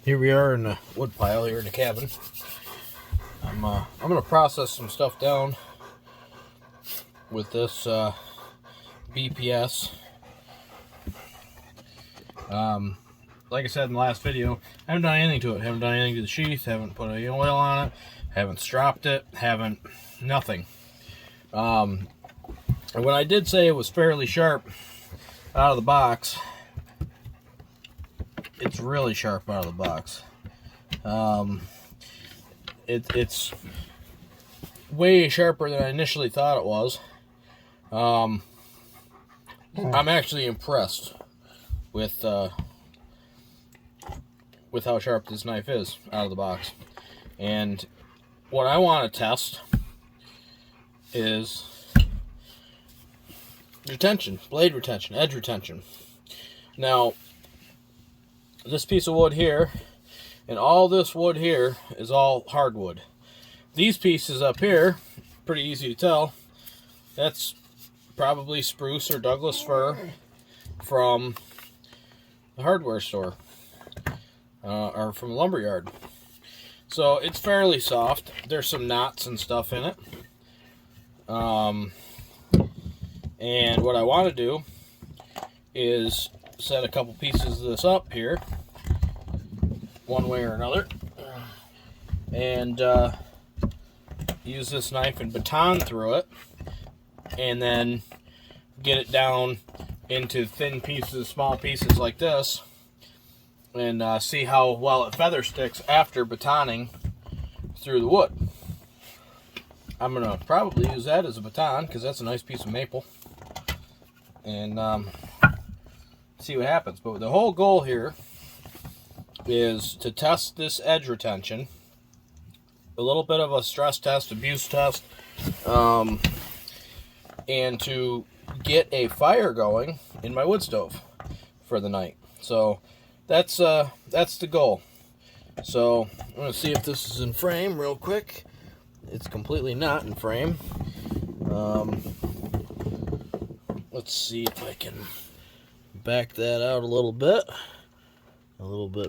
Here we are in the wood pile here in the cabin. I'm gonna process some stuff down with this BPS. Like I said in the last video, I haven't done anything to it. Haven't done anything to the sheath. Haven't put any oil on it. Haven't stropped it. Haven't nothing. And when I did say it was fairly sharp out of the box, it's really sharp out of the box. It's way sharper than I initially thought it was. I'm actually impressed with how sharp this knife is out of the box. And what I want to test is retention, blade retention, edge retention. Now, this piece of wood here and all this wood here is all hardwood. These pieces up here, pretty easy to tell, that's probably spruce or Douglas fir from the hardware store or from a lumber yard. So it's fairly soft. There's some knots and stuff in it. And what I want to do is set a couple pieces of this up here, one way or another, and use this knife and baton through it, and then get it down into thin pieces, small pieces like this, and see how well it feather sticks after batoning through the wood. I'm going to probably use that as a baton because that's a nice piece of maple, and see what happens. But the whole goal here is to test this edge retention, a little bit of a stress test, abuse test, and to get a fire going in my wood stove for the night. So that's the goal. So I'm going to see if this is in frame real quick. It's completely not in frame. Let's see if I can back that out a little bit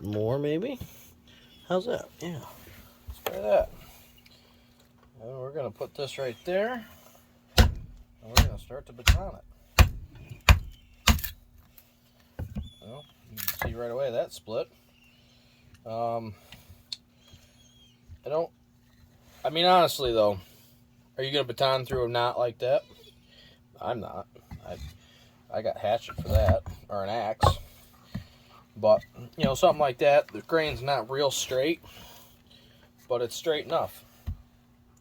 more maybe. How's that? Yeah, let's try that. And we're going to put this right there, and we're going to start to baton it. Well, you can see right away that split. I mean, honestly though, are you going to baton through a knot like that? I'm not. I got hatchet for that, or an axe. But, you know, something like that, the grain's not real straight, but it's straight enough.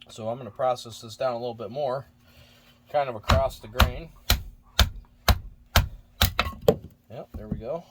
So I'm going to process this down a little bit more, kind of across the grain. Yep, there we go.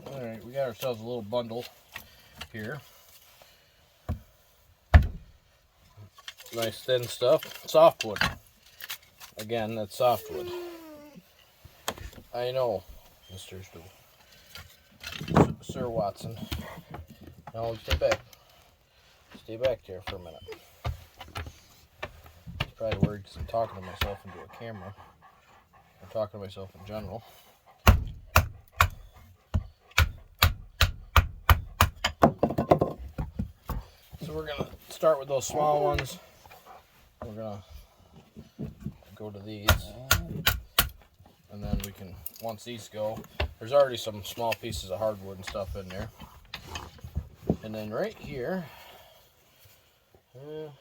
Alright, we got ourselves a little bundle here. Nice thin stuff. Softwood. Again, that's softwood. I know, Sir Watson. No, stay back. Stay back there for a minute. He's probably worried because I'm talking to myself into a camera. I'm talking to myself in general. So we're gonna start with those small ones. We're gonna go to these, and then we can, once these go, there's already some small pieces of hardwood and stuff in there. And then right here,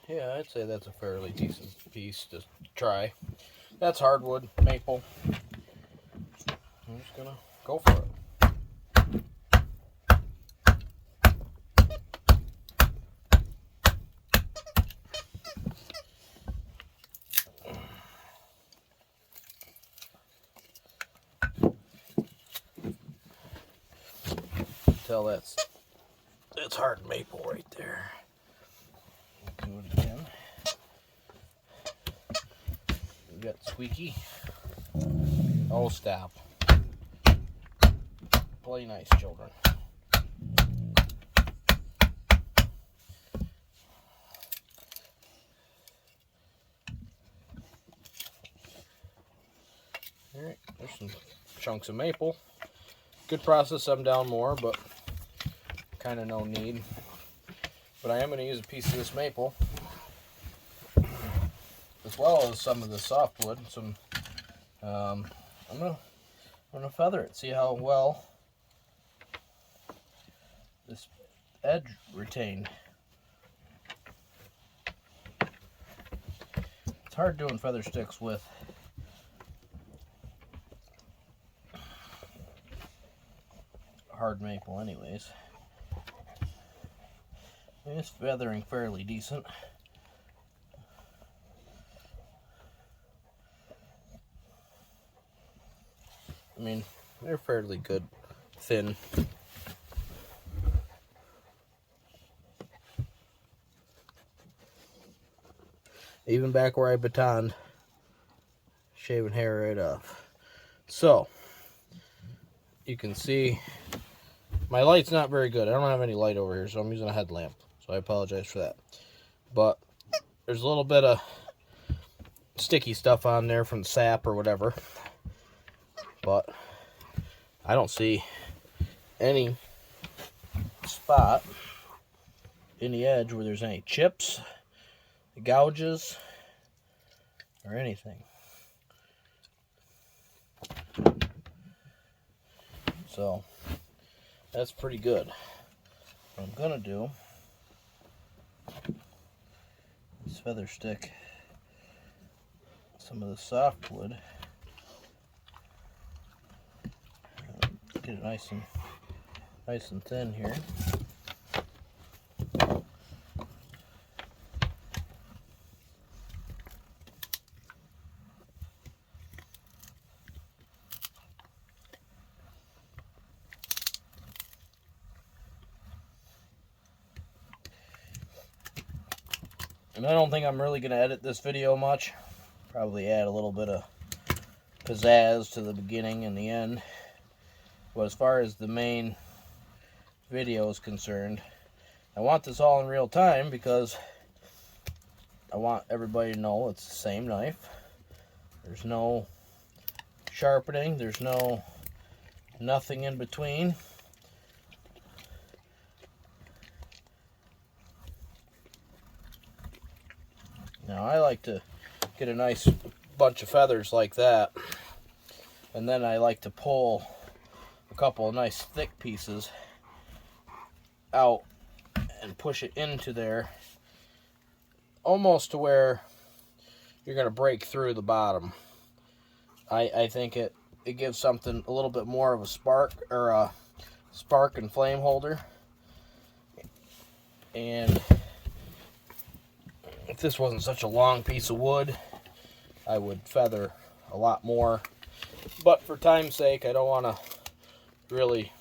yeah, I'd say that's a fairly decent piece to try. That's hardwood, maple. I'm just gonna go for it. Tell that's hard maple right there. Do it again. We got squeaky. Oh, stop. Play nice, children. Alright, there's some chunks of maple. Could process them down more, but kind of no need. But I am going to use a piece of this maple, as well as some of the softwood. Some, I'm gonna feather it. See how well this edge retained. It's hard doing feather sticks with hard maple, anyways. It's feathering fairly decent. I mean, they're fairly good, thin. Even back where I batoned, shaving hair right off. So, you can see my light's not very good. I don't have any light over here, so I'm using a headlamp. So I apologize for that. But there's a little bit of sticky stuff on there from the sap or whatever. But I don't see any spot in the edge where there's any chips, gouges, or anything. So that's pretty good. What I'm gonna do is feather stick some of the softwood. Get it nice and thin here. And I don't think I'm really going to edit this video much. Probably add a little bit of pizzazz to the beginning and the end. But as far as the main video is concerned, I want this all in real time because I want everybody to know it's the same knife. There's no sharpening. There's nothing in between. Now I like to get a nice bunch of feathers like that, and then I like to pull a couple of nice thick pieces out and push it into there almost to where you're going to break through the bottom. I think it gives something a little bit more of a spark, or a spark and flame holder. And if this wasn't such a long piece of wood, I would feather a lot more. But for time's sake, I don't want to really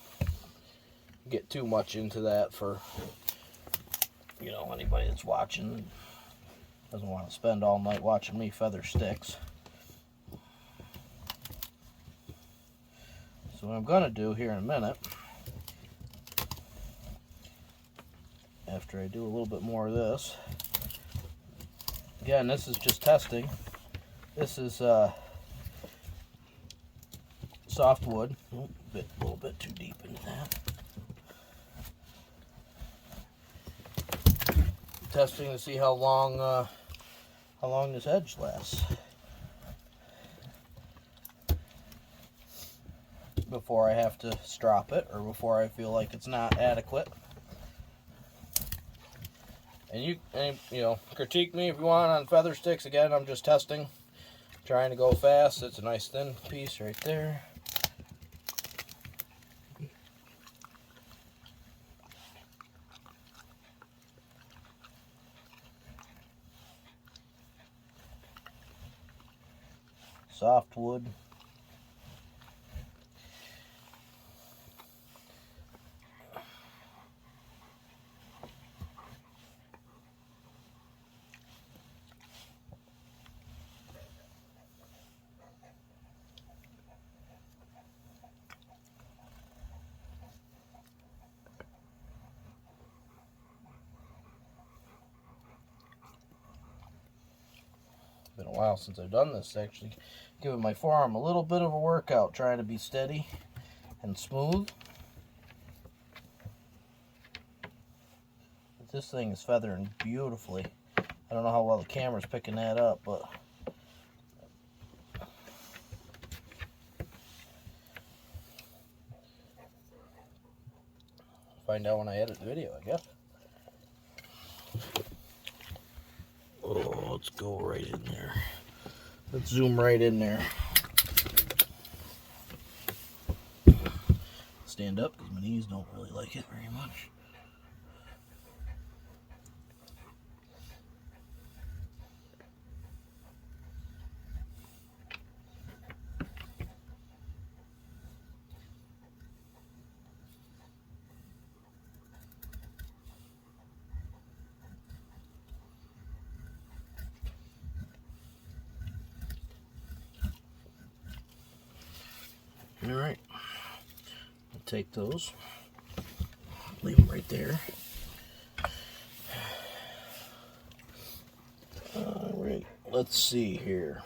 get too much into that for, you know, anybody that's watching doesn't want to spend all night watching me feather sticks. So what I'm going to do here in a minute, after I do a little bit more of this, again, this is just testing. This is softwood. Oh, a little bit too deep into that. testing to see how long this edge lasts before I have to strop it, or before I feel like it's not adequate. And you know, critique me if you want on feather sticks. Again, I'm just testing, trying to go fast. It's a nice thin piece right there. Softwood. Been a while since I've done this. Actually, giving my forearm a little bit of a workout, trying to be steady and smooth. But this thing is feathering beautifully. I don't know how well the camera's picking that up, but find out when I edit the video, I guess. Oh, let's go right in there. Let's zoom right in there. Stand up because my knees don't really like it very much. Alright, I'll take those, leave them right there. Alright, let's see here.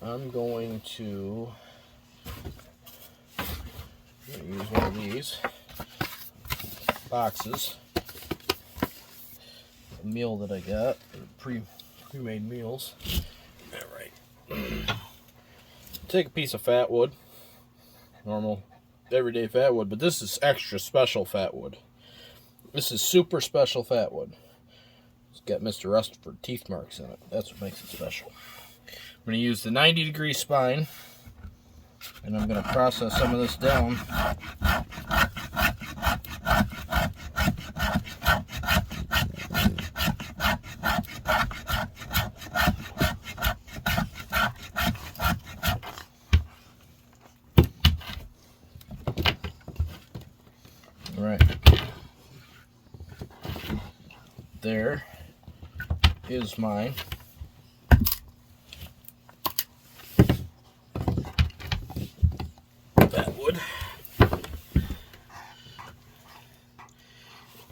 I'm going to use one of these boxes, a meal that I got, pre-made meals. Alright, take a piece of fat wood. Normal everyday fat wood, but this is extra special fat wood. This is super special fat wood. It's got Mr. Rustford teeth marks in it. That's what makes it special. I'm going to use the 90-degree spine, and I'm going to process some of this down. Right there is mine. That wood.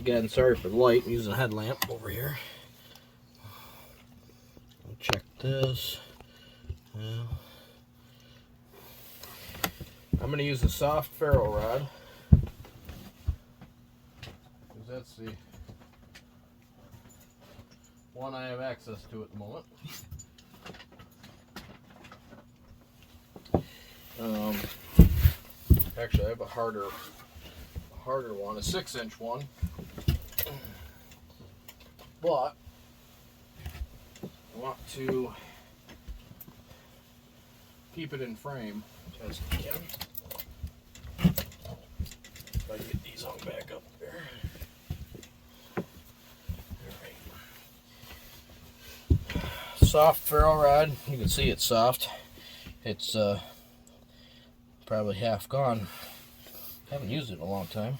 Again, sorry for the light. I'm using a headlamp over here. I'll check this. I'm going to use a soft ferro rod. That's the one I have access to at the moment. Actually, I have a harder one, a 6-inch one. But I want to keep it in frame as I can. If I can get these on back up there. Soft ferro rod. You can see it's soft. It's probably half gone. Haven't used it in a long time.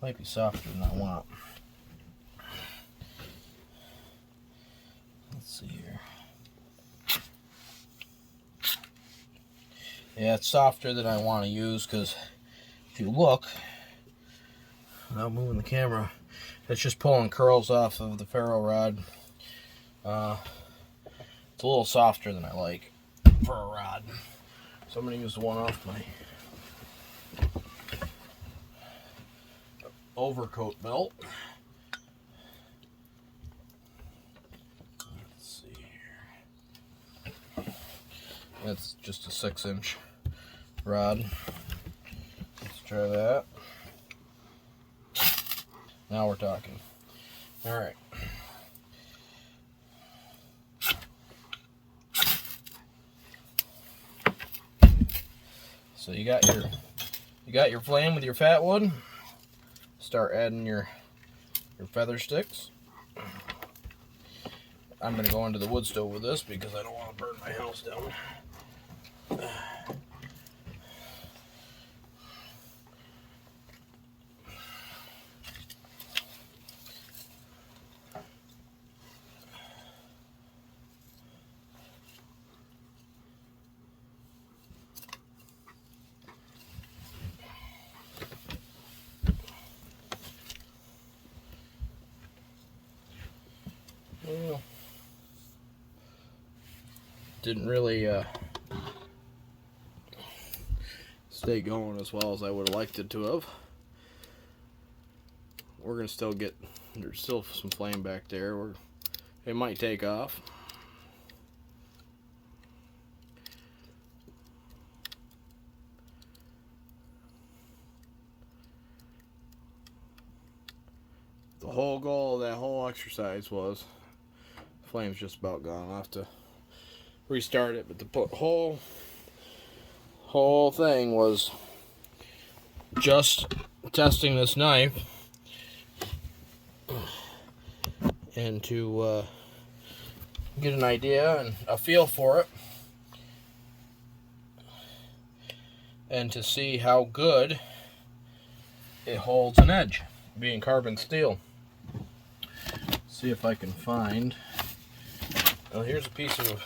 Might be softer than I want. Let's see here. Yeah, it's softer than I want to use, because if you look, without moving the camera, it's just pulling curls off of the ferro rod. It's a little softer than I like for a rod. So I'm going to use the one off my overcoat belt. Let's see here. That's just a 6-inch rod. Let's try that. Now we're talking. All right. So you got your flame with your fat wood. Start adding your feather sticks. I'm gonna go into the wood stove with this because I don't want to burn my house down. Well, didn't really stay going as well as I would have liked it to have. We're gonna still get, there's still some flame back there. It might take off. The whole goal of that whole exercise was, flame's just about gone. I'll have to restart it, but the whole thing was just testing this knife and to get an idea and a feel for it, and to see how good it holds an edge, being carbon steel. See if I can find. Well, here's a piece of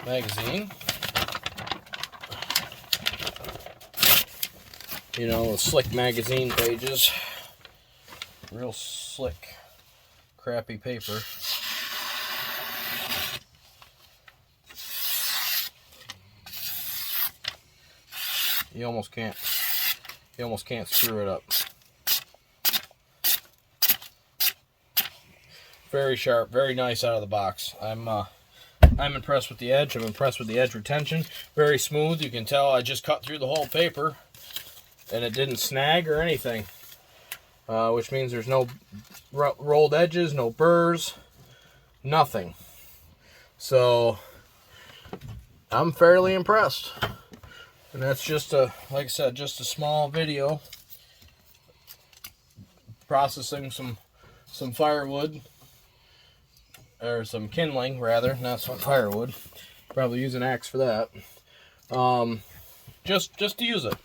magazine. You know, the slick magazine pages. Real slick, crappy paper. You almost can't screw it up. Very sharp, very nice out of the box. I'm impressed with the edge. I'm impressed with the edge retention. Very smooth. You can tell I just cut through the whole paper and it didn't snag or anything, which means there's no rolled edges, no burrs, nothing. So I'm fairly impressed. And that's just like I said, just a small video processing some firewood, or some kindling rather, not some firewood. Probably use an axe for that. Just to use it.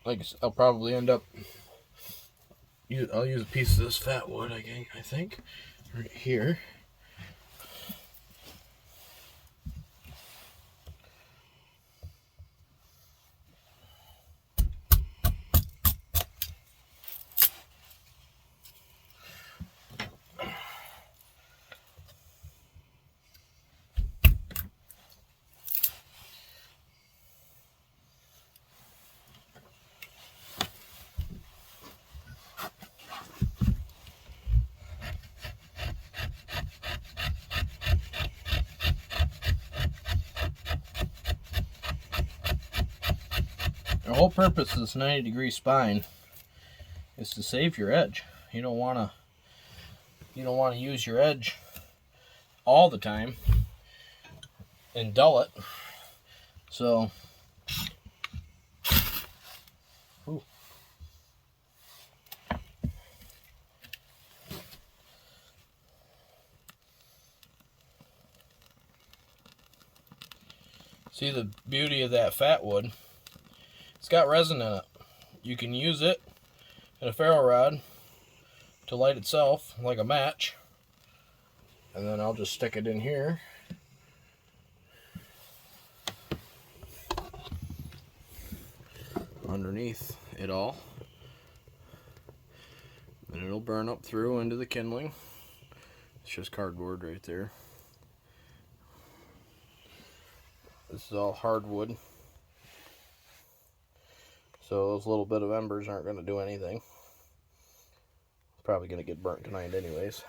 Like I'll probably end up. I'll use a piece of this fat wood. I think right here. The whole purpose of this 90-degree spine is to save your edge. You don't want to use your edge all the time and dull it. So, ooh. See the beauty of that fat wood? It's got resin in it. You can use it in a ferro rod to light itself like a match. And then I'll just stick it in here. Underneath it all. And it'll burn up through into the kindling. It's just cardboard right there. This is all hardwood. So those little bit of embers aren't going to do anything. Probably going to get burnt tonight anyways.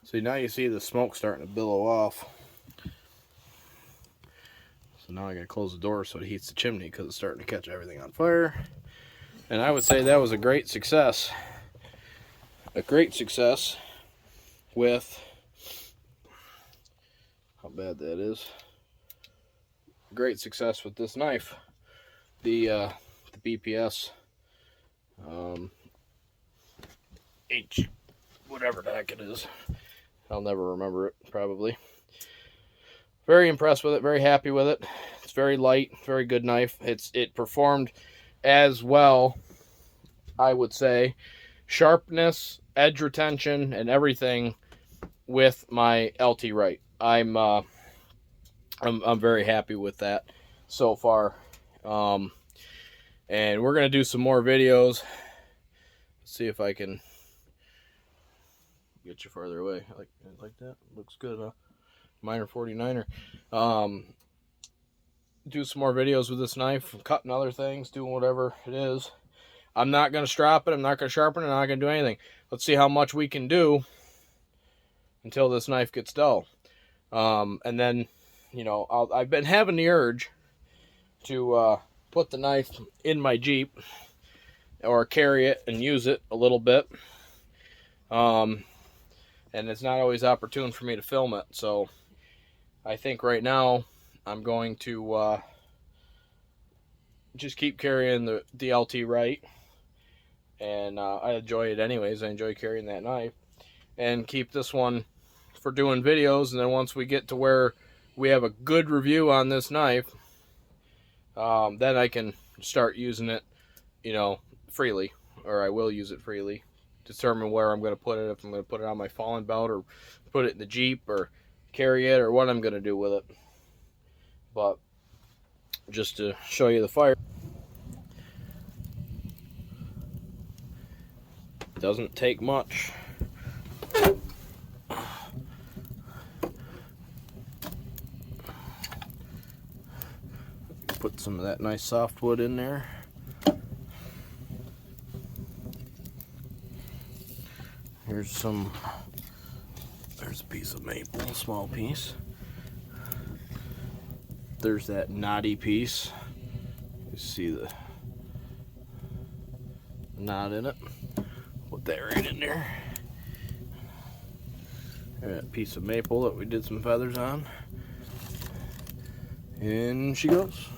So now you see the smoke starting to billow off. So now I got to close the door so it heats the chimney because it's starting to catch everything on fire. And I would say that was a great success. A great success with, how bad that is. Great success with this knife. The BPS H, whatever the heck it is. I'll never remember it, probably. Very impressed with it, very happy with it. It's very light, very good knife. It performed as well, I would say. Sharpness, edge retention, and everything with my LT Wright. I'm very happy with that so far. And we're gonna do some more videos. Let's see if I can get you farther away. Like that. Looks good, huh? Minor 49er. Do some more videos with this knife, cutting other things, doing whatever it is. I'm not going to strap it. I'm not going to sharpen it. I'm not going to do anything. Let's see how much we can do until this knife gets dull. And then, you know, I've been having the urge to put the knife in my Jeep or carry it and use it a little bit. And it's not always opportune for me to film it. So I think right now I'm going to just keep carrying the LT Wright. And I enjoy it anyways. I enjoy carrying that knife. And keep this one for doing videos. And then once we get to where we have a good review on this knife, then I can start using it, you know, freely. Or I will use it freely. Determine where I'm going to put it. If I'm going to put it on my fallen belt or put it in the Jeep or carry it or what I'm going to do with it. But just to show you the fire. Doesn't take much. Put some of that nice softwood in there. There's a piece of maple, a small piece. There's that knotty piece. You see the knot in it. Put that right in there. That piece of maple that we did some feathers on. In she goes.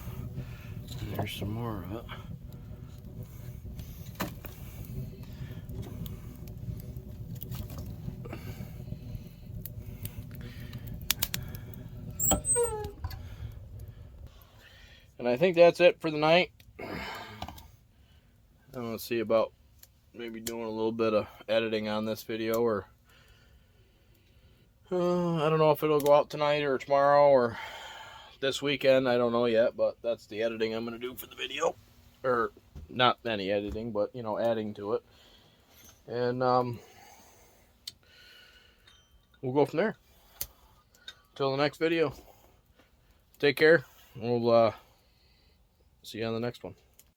And there's some more of it. And I think that's it for the night. I'm going to see about maybe doing a little bit of editing on this video, or I don't know if it'll go out tonight or tomorrow or this weekend. I don't know yet, but that's the editing I'm going to do for the video. Or not any editing, but, you know, adding to it. And we'll go from there. Till the next video. Take care. We'll see you on the next one.